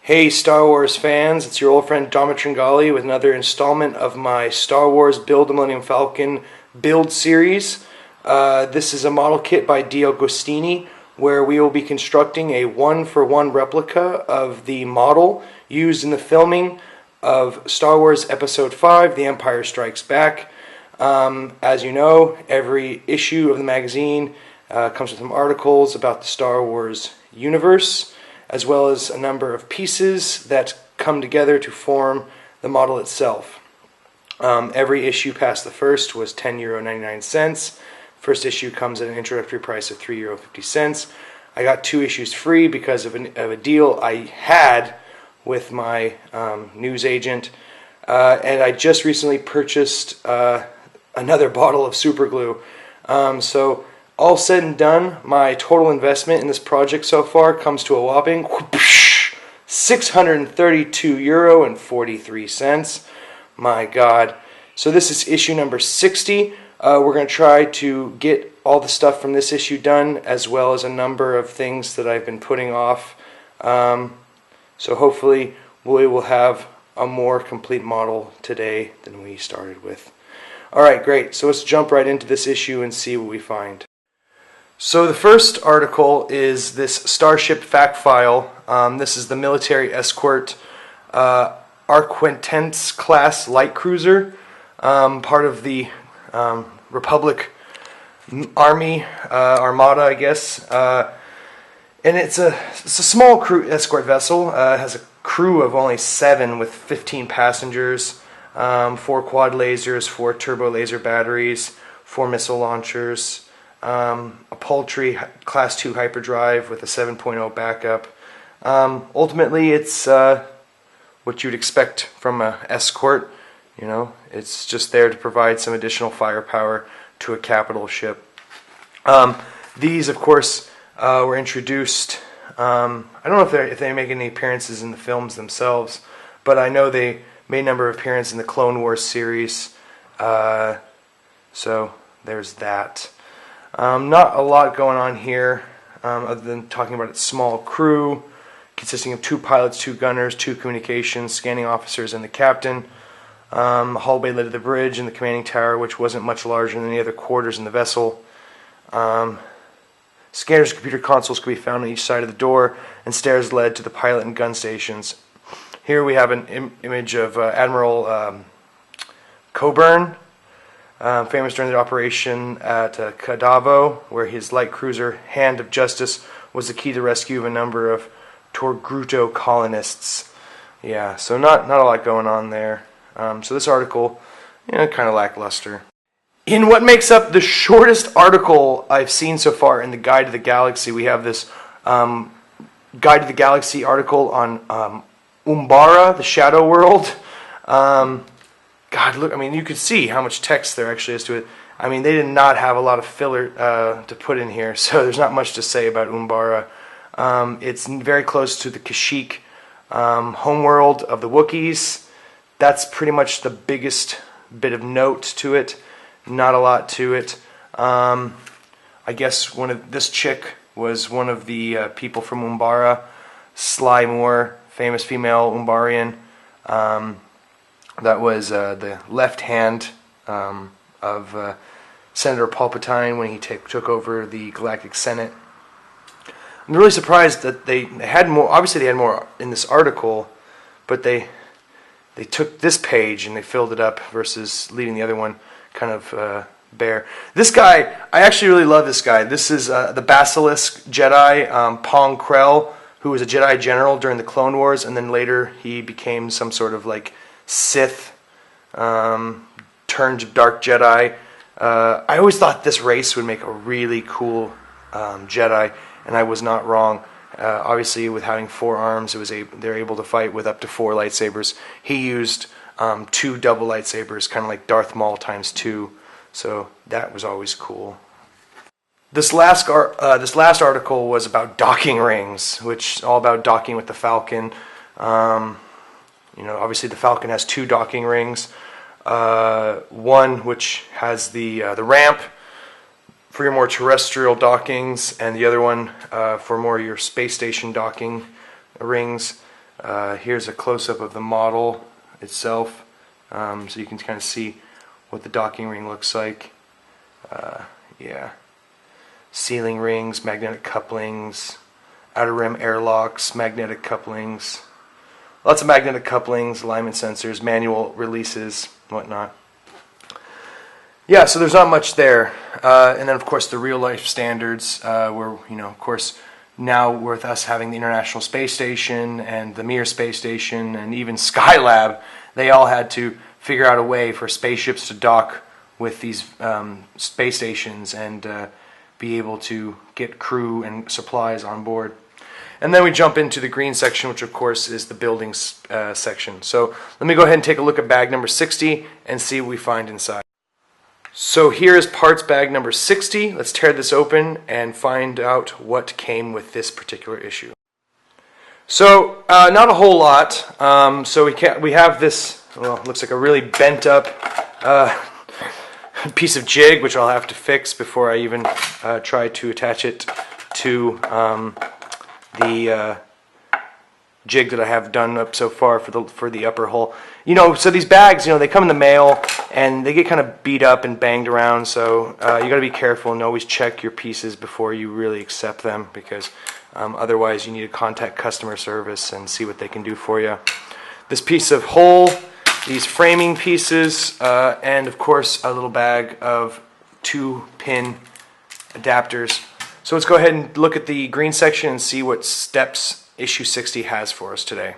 Hey Star Wars fans, it's your old friend Dharma Tringali with another installment of my Star Wars Build the Millennium Falcon build series. This is a model kit by D. Agostini where we will be constructing a one-for-one replica of the model used in the filming of Star Wars Episode 5, The Empire Strikes Back. As you know, every issue of the magazine comes with some articles about the Star Wars universe, as well as a number of pieces that come together to form the model itself. Every issue past the first was €10.99. First issue comes at an introductory price of €3.50. I got 2 issues free because of a deal I had with my news agent. And I just recently purchased another bottle of super glue. So all said and done, my total investment in this project so far comes to a whopping €632.43. My God. So this is issue number 60. We're going to try to get all the stuff from this issue done, as well as a number of things that I've been putting off. So hopefully we will have a more complete model today than we started with. Alright, great. So let's jump right into this issue and see what we find. So the first article is this Starship fact file. This is the military escort Arquitens class light cruiser, part of the Republic Army Armada, I guess. And it's a small crew escort vessel. It has a crew of only 7 with 15 passengers, 4 quad lasers, 4 turbo laser batteries, 4 missile launchers, a paltry Class 2 hyperdrive with a 7.0 backup. Ultimately, it's what you'd expect from an escort. You know, it's just there to provide some additional firepower to a capital ship. These, of course, were introduced. I don't know if they make any appearances in the films themselves, but I know they made a number of appearances in the Clone Wars series. So there's that. Not a lot going on here, other than talking about its small crew, consisting of 2 pilots, 2 gunners, 2 communications, scanning officers, and the captain. The hull bay led to the bridge and the commanding tower, which wasn't much larger than the other quarters in the vessel. Scanners and computer consoles could be found on each side of the door, and stairs led to the pilot and gun stations. Here we have an image of Admiral Coburn, famous during the operation at Cadavo, where his light cruiser Hand of Justice was the key to the rescue of a number of Torgruto colonists. Yeah, so not a lot going on there. So this article, kind of lackluster. In what makes up the shortest article I've seen so far in the Guide to the Galaxy, we have this Guide to the Galaxy article on Umbara, the Shadow World. God, look, I mean, you could see how much text there actually is to it. I mean, they did not have a lot of filler to put in here, so there's not much to say about Umbara. It's very close to the Kashyyyk homeworld of the Wookiees. That's pretty much the biggest bit of note to it. Not a lot to it. I guess this chick was one of the people from Umbara. Sly Moore, famous female Umbarian. That was the left hand of Senator Palpatine when he took over the Galactic Senate. I'm really surprised that they had more. Obviously, they had more in this article, but they took this page and they filled it up versus leaving the other one kind of bare. This guy, I actually really love this guy. This is the Basilisk Jedi, Pong Krell, who was a Jedi general during the Clone Wars, and then later he became some sort of like Sith turned Dark Jedi. I always thought this race would make a really cool Jedi, and I was not wrong. Obviously, with having 4 arms, they're able to fight with up to 4 lightsabers. He used 2 double lightsabers, kind of like Darth Maul times 2. So that was always cool. This last article was about docking rings, which is all about docking with the Falcon. Obviously the Falcon has 2 docking rings. One which has the ramp for your more terrestrial dockings, and the other one for more your space station docking rings. Here's a close-up of the model itself, so you can kind of see what the docking ring looks like. Yeah, sealing rings, magnetic couplings, outer rim airlocks, magnetic couplings, lots of magnetic couplings, alignment sensors, manual releases, whatnot. Yeah, so there's not much there. And then, of course, the real-life standards, where, of course, now with us having the International Space Station and the Mir Space Station and even Skylab, they all had to figure out a way for spaceships to dock with these space stations and be able to get crew and supplies on board. And then we jump into the green section, which of course is the buildings section. So let me go ahead and take a look at bag number 60 and see what we find inside. So here is parts bag number 60. Let's tear this open and find out what came with this particular issue. So not a whole lot. So we have this, well, looks like a really bent up piece of jig, which I'll have to fix before I even try to attach it to the jig that I have done up so far for the upper hull. So these bags, they come in the mail and they get kind of beat up and banged around. So you got to be careful and always check your pieces before you really accept them, because otherwise you need to contact customer service and see what they can do for you. This piece of hull, these framing pieces, and of course a little bag of 2-pin adapters. So let's go ahead and look at the green section and see what steps issue 60 has for us today.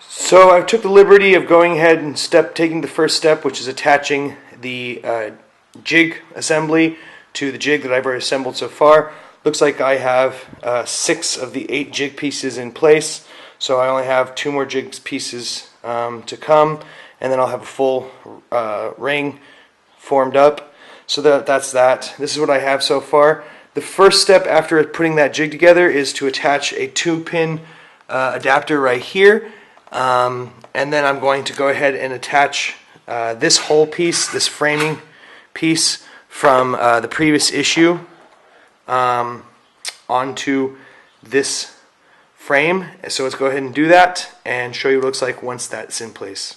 So I took the liberty of going ahead and taking the first step, which is attaching the jig assembly to the jig that I've already assembled so far. Looks like I have 6 of the 8 jig pieces in place, so I only have 2 more jig pieces to come, and then I'll have a full ring formed up. So that's that. This is what I have so far. The first step after putting that jig together is to attach a 2-pin adapter right here, and then I'm going to go ahead and attach this whole piece, this framing piece from the previous issue, onto this frame. So let's go ahead and do that and show you what it looks like once that's in place.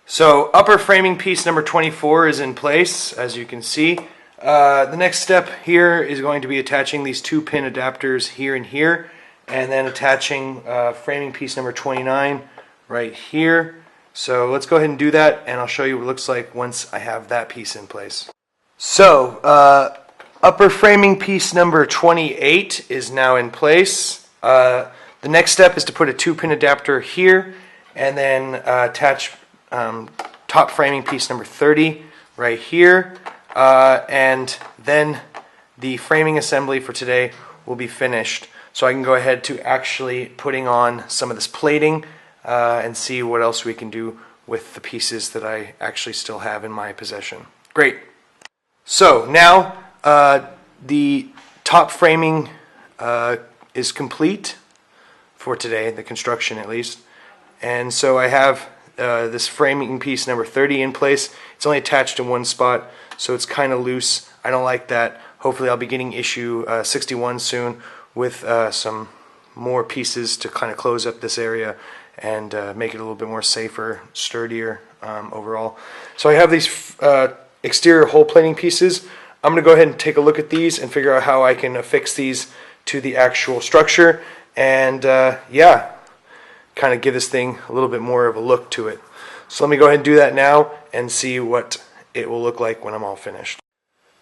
So upper framing piece number 24 is in place, as you can see. The next step here is going to be attaching these 2-pin adapters here and here, and then attaching framing piece number 29 right here. So let's go ahead and do that, and I'll show you what it looks like once I have that piece in place. So upper framing piece number 28 is now in place. The next step is to put a 2-pin adapter here, and then attach top framing piece number 30 right here. And then the framing assembly for today will be finished, so I can go ahead to actually putting on some of this plating and see what else we can do with the pieces that I actually still have in my possession. Great. So now the top framing is complete for today, the construction at least, and so I have this framing piece number 30 in place. It's only attached in one spot, so it's kind of loose. I don't like that. Hopefully I'll be getting issue 61 soon with some more pieces to kind of close up this area and make it a little bit more safer, sturdier overall. So I have these exterior hull plating pieces. I'm going to go ahead and take a look at these and figure out how I can affix these to the actual structure, and yeah, kind of give this thing a little bit more of a look to it. So let me go ahead and do that now and see what it will look like when I'm all finished.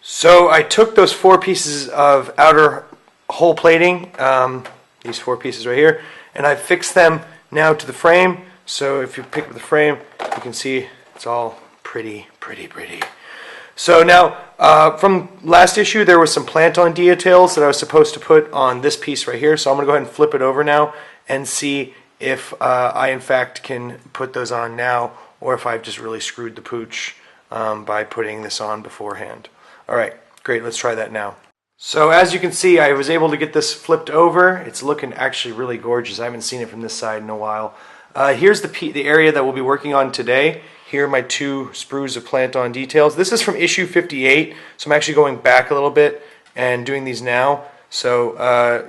So I took those 4 pieces of outer hull plating, these 4 pieces right here, and I fixed them now to the frame. So if you pick up the frame, you can see it's all pretty. So now, from last issue, there was some plant-on details that I was supposed to put on this piece right here. So I'm going to go ahead and flip it over now and see if I in fact can put those on now, or if I've just really screwed the pooch by putting this on beforehand. Alright, great, let's try that now. So as you can see, I was able to get this flipped over. It's looking actually really gorgeous. I haven't seen it from this side in a while. Here's the area that we'll be working on today. Here are my 2 sprues of plant-on details. This is from issue 58, so I'm actually going back a little bit and doing these now. So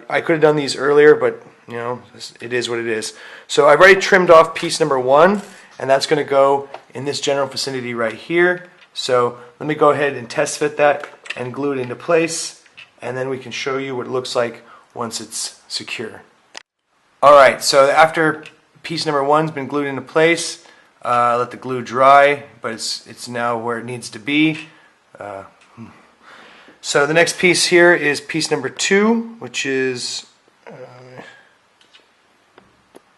I could have done these earlier, but You know, it is what it is. So I've already trimmed off piece number 1, and that's going to go in this general vicinity right here. So let me go ahead and test fit that and glue it into place, and then we can show you what it looks like once it's secure. Alright, so after piece number 1's been glued into place, let the glue dry, but it's now where it needs to be. So the next piece here is piece number 2, which is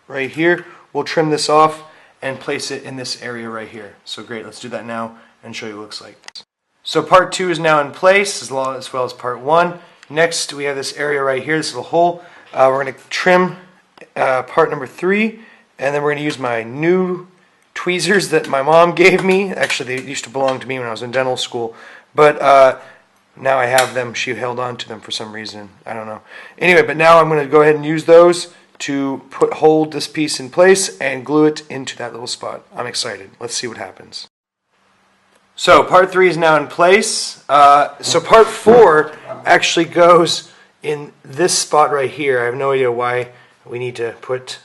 right here. We'll trim this off and place it in this area right here. So great, let's do that now and show you what it looks like. So part 2 is now in place as well as part 1. Next we have this area right here, this little hole. We're going to trim part number 3, and then we're going to use my new tweezers that my mom gave me. Actually, they used to belong to me when I was in dental school, but now I have them. She held on to them for some reason. I don't know. Anyway, but now I'm going to go ahead and use those to hold this piece in place and glue it into that little spot. I'm excited. Let's see what happens. So part 3 is now in place. So part 4 actually goes in this spot right here. I have no idea why we need to put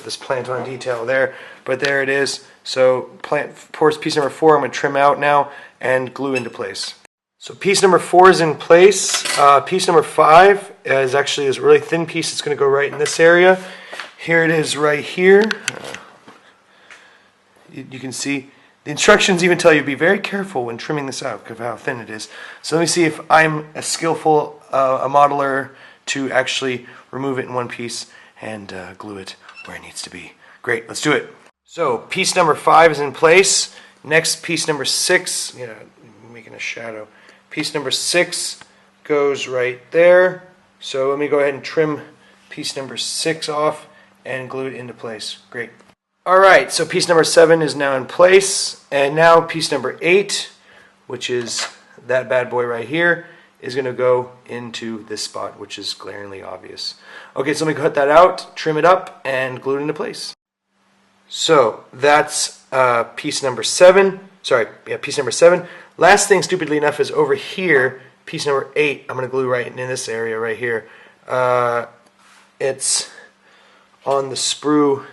this plant on detail there, but there it is. So piece number 4 I'm going to trim out now and glue into place. So piece number 4 is in place. Piece number 5 is actually this really thin piece. It's going to go right in this area. Here it is right here. You can see the instructions even tell you be very careful when trimming this out because of how thin it is. So let me see if I'm a skillful a modeler to actually remove it in one piece and glue it where it needs to be. Great, let's do it. So piece number 5 is in place. Next, piece number 6, making a shadow. Piece number 6 goes right there. So let me go ahead and trim piece number 6 off and glue it into place. Great. Alright, so piece number 7 is now in place. And now piece number 8, which is that bad boy right here, is going to go into this spot, which is glaringly obvious. Okay, so let me cut that out, trim it up, and glue it into place. So that's piece number 7. Sorry, yeah, piece number 7. Last thing, stupidly enough, is over here, piece number 8. I'm going to glue right in this area right here. It's on the sprue.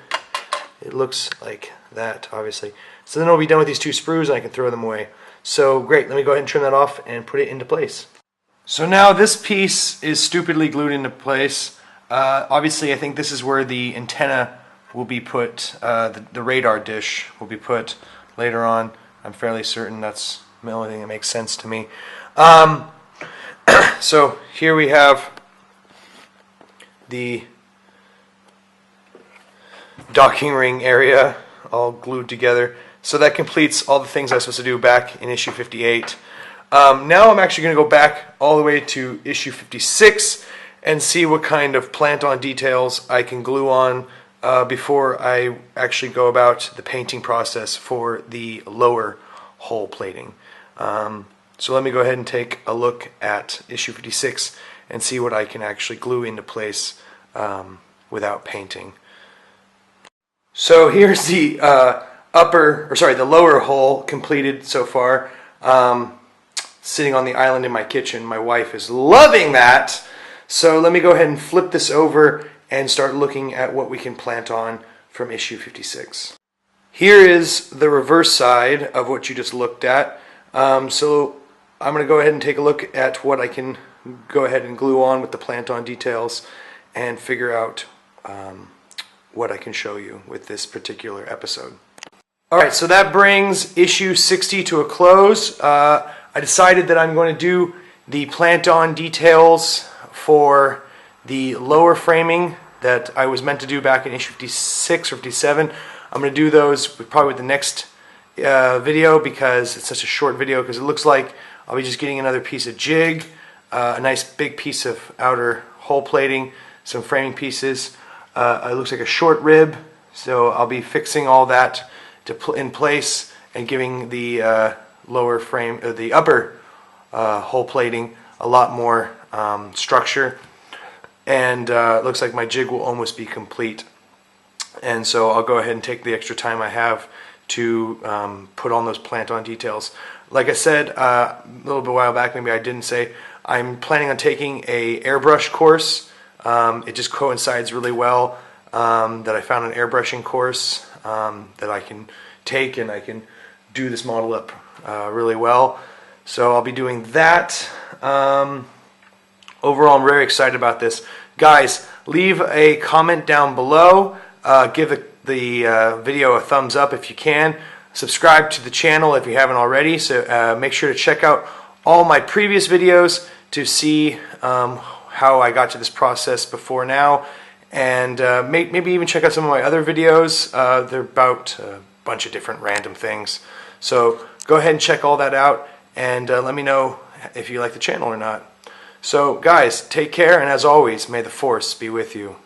It looks like that, obviously. So then we'll be done with these 2 sprues, and I can throw them away. So great, let me go ahead and trim that off and put it into place. So now this piece is stupidly glued into place. Obviously, I think this is where the antenna will be put, the radar dish will be put later on. I'm fairly certain that's the only thing that makes sense to me. So here we have the docking ring area all glued together. So that completes all the things I was supposed to do back in issue 58. Now I'm actually going to go back all the way to issue 56 and see what kind of plant-on details I can glue on before I actually go about the painting process for the lower hull plating. So let me go ahead and take a look at issue 56 and see what I can actually glue into place without painting. So here's the the lower hull completed so far. Sitting on the island in my kitchen. My wife is loving that. So let me go ahead and flip this over and start looking at what we can plant on from issue 56. Here is the reverse side of what you just looked at. So I'm going to go ahead and take a look at what I can go ahead and glue on with the plant-on details and figure out what I can show you with this particular episode. Alright, so that brings issue 60 to a close. I decided that I'm going to do the plant-on details for the lower framing that I was meant to do back in issue 56 or 57. I'm going to do those probably with the next video because it's such a short video, because it looks like I'll be just getting another piece of jig, a nice big piece of outer hull plating, some framing pieces. It looks like a short rib, so I'll be fixing all that in place and giving the lower frame, the upper hull plating a lot more structure. And it looks like my jig will almost be complete. And so I'll go ahead and take the extra time I have to put on those plant-on details. Like I said a little bit while back, maybe I didn't say, I'm planning on taking a airbrush course It just coincides really well that I found an airbrushing course that I can take, and I can do this model up really well. So I'll be doing that. Overall, I'm very excited about this. Guys, leave a comment down below. Give the video a thumbs up if you can. Subscribe to the channel if you haven't already. So make sure to check out all my previous videos to see how I got to this process before now. And maybe even check out some of my other videos. They're about a bunch of different random things. So go ahead and check all that out, and let me know if you like the channel or not. So guys, take care, and as always, may the force be with you.